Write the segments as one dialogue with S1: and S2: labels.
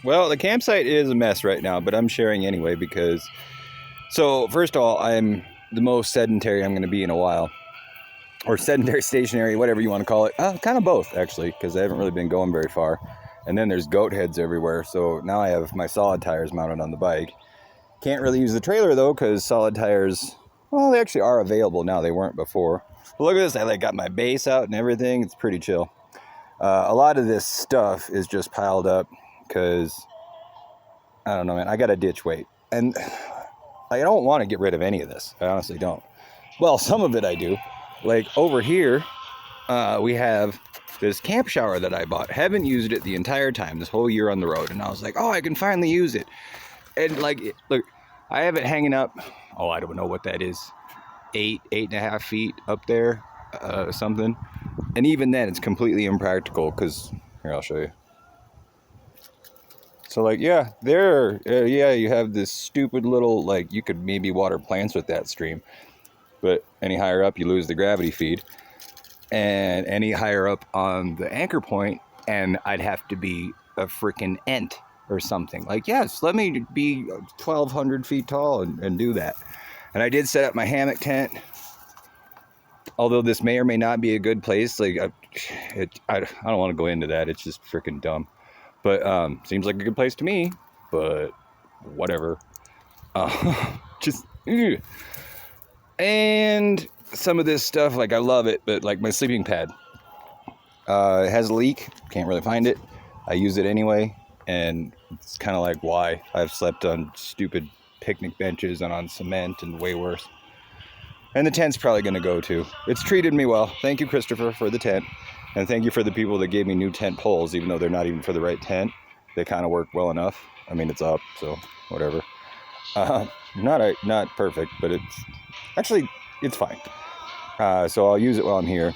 S1: Well, the campsite is a mess right now, but I'm sharing anyway because. So first of all, I'm the most sedentary I'm going to be in a while, or sedentary, stationary, whatever you want to call it. Kind of both actually, because I haven't really been going very far. And then there's goat heads everywhere, so now I have my solid tires mounted on the bike. Can't really use the trailer though, because solid tires, well, they actually are available now. They weren't before. But look at this, I like got my base out and everything. It's pretty chill. A lot of this stuff is just piled up because, I don't know, man, I got a ditch weight. And I don't want to get rid of any of this. I honestly don't. Well, some of it I do. Like over here, we have this camp shower that I bought. Haven't used it the entire time, this whole year on the road. And I was like, oh, I can finally use it. And like, look, I have it hanging up. Oh, I don't know what that is. 8.5 feet up there, something. And even then, it's completely impractical because, here, I'll show you. So like, yeah, yeah, you have this stupid little, like, you could maybe water plants with that stream. But any higher up, you lose the gravity feed. And any higher up on the anchor point, and I'd have to be a freaking ent or something. Like, yes, let me be 1,200 feet tall and do that. And I did set up my hammock tent. Although this may or may not be a good place. Like, I don't want to go into that. It's just freaking dumb. But seems like a good place to me. But whatever. Just... Ew. And some of this stuff, like, I love it, but like my sleeping pad, it has a leak, can't really find it. I use it anyway, and it's kind of like why I've slept on stupid picnic benches and on cement and way worse. And the tent's probably going to go too. It's treated me well. Thank you, Christopher, for the tent. And thank you for the people that gave me new tent poles, even though they're not even for the right tent. They kind of work well enough. I mean, it's up, so whatever. Not perfect, but it's fine. So I'll use it while I'm here.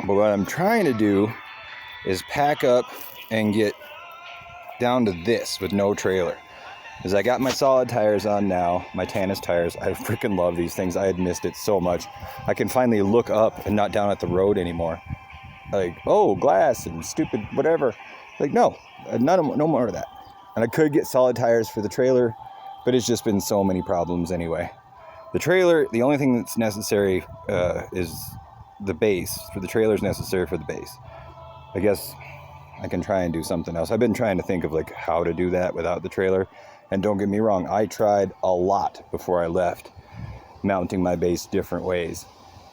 S1: But what I'm trying to do is pack up and get down to this with no trailer. Because I got my solid tires on now, my Tannis tires. I freaking love these things. I had missed it so much. I can finally look up and not down at the road anymore. Like, oh, glass and stupid whatever. Like, no more of that. And I could get solid tires for the trailer, but it's just been so many problems anyway. The trailer, the only thing that's necessary is the base. For the trailer is necessary for the base. I guess I can try and do something else. I've been trying to think of like how to do that without the trailer. And don't get me wrong, I tried a lot before I left, mounting my base different ways.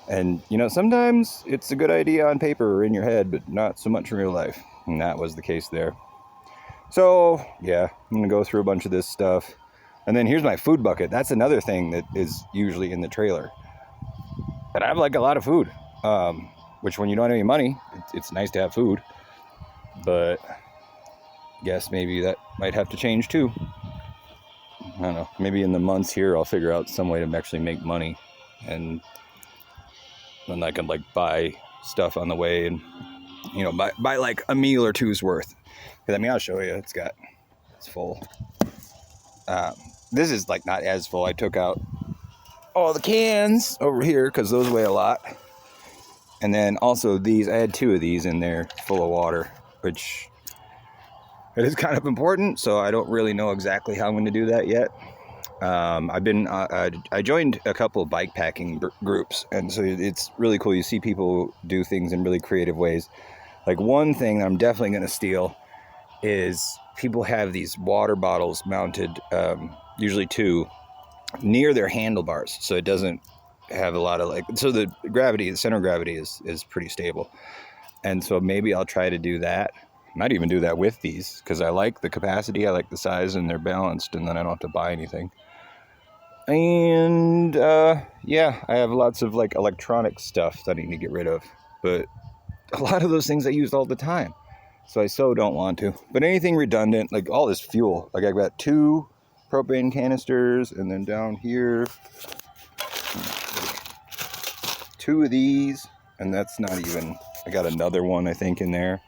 S1: And, you know, sometimes it's a good idea on paper or in your head, but not so much in real life. And that was the case there. So, yeah, I'm going to go through a bunch of this stuff. And then here's my food bucket. That's another thing that is usually in the trailer. And I have like a lot of food, which when you don't have any money, it's nice to have food. But I guess maybe that might have to change too. I don't know. Maybe in the months here, I'll figure out some way to actually make money. And then I can like buy stuff on the way and, you know, buy like a meal or two's worth. Because I mean, I'll show you. It's full. This is like not as full. I took out all the cans over here because those weigh a lot. And then also these, I had 2 of these in there full of water, which it is kind of important. So I don't really know exactly how I'm going to do that yet. I joined a couple of bike packing groups, and so it's really cool. You see people do things in really creative ways. Like one thing that I'm definitely going to steal is people have these water bottles mounted, usually 2, near their handlebars, so it doesn't have a lot of like, so the center of gravity is pretty stable. And so maybe I'll try to do that. Might even do that with these because I like the capacity, I like the size, and they're balanced, and then I don't have to buy anything. And yeah, I have lots of like electronic stuff that I need to get rid of, but a lot of those things I use all the time, so I don't want to. But anything redundant, like all this fuel, like I've got 2 propane canisters, and then down here 2 of these, and that's not even, I got another one I think in there,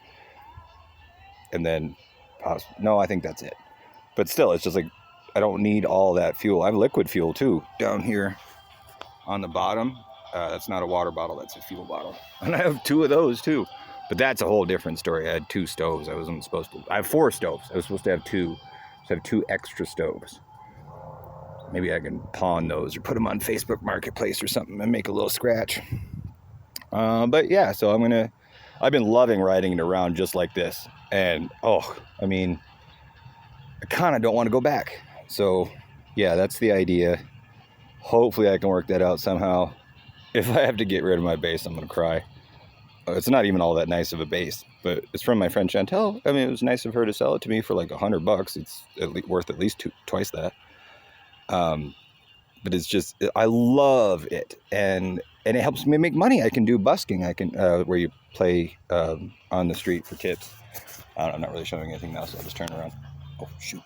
S1: and then no, I think that's it. But still, it's just like I don't need all that fuel. I have liquid fuel too down here on the bottom. That's not a water bottle, that's a fuel bottle. And I have 2 of those too. But that's a whole different story. I had 2 stoves. I wasn't supposed to. I have 4 stoves. I was supposed to have 2. So I have 2 extra stoves. Maybe I can pawn those or put them on Facebook Marketplace or something and make a little scratch. But yeah, so I've been loving riding it around just like this. And, I mean, I kind of don't want to go back. So yeah, that's the idea. Hopefully I can work that out somehow. If I have to get rid of my base, I'm going to cry. It's not even all that nice of a base, but it's from my friend Chantel. I mean, it was nice of her to sell it to me for like $100. It's worth at least twice that. But it's just, I love it, and it helps me make money. I can do busking. I can where you play on the street for tips. I'm not really showing anything now, so I'll just turn around. Oh shoot.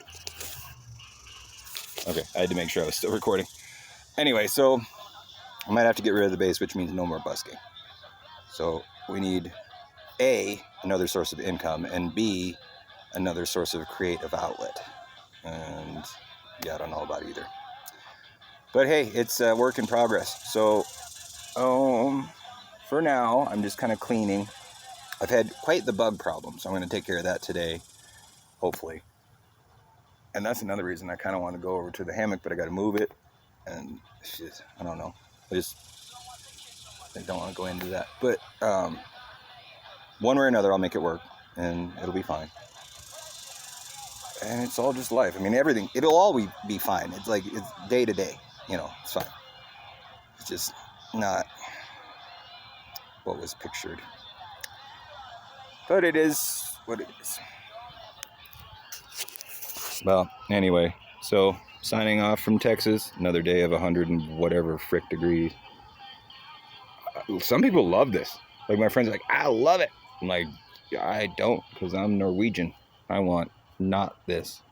S1: Okay, I had to make sure I was still recording. Anyway, so I might have to get rid of the base, which means no more busking. So we need A, another source of income, and B, another source of creative outlet. And yeah, I don't know about either. But hey, it's a work in progress. So for now, I'm just kind of cleaning. I've had quite the bug problem, so I'm going to take care of that today, hopefully. And that's another reason I kind of want to go over to the hammock, but I got to move it. And shit, I don't know. I don't want to go into that. But one way or another, I'll make it work, and it'll be fine. And it's all just life. I mean, everything, it'll always be fine. It's like, it's day to day, it's fine. It's just not what was pictured. But it is what it is. Well, anyway, so signing off from Texas, another day of 100 and whatever frick degrees. Some people love this. Like my friends are like, I love it. I'm like, I don't, because I'm Norwegian. I want not this.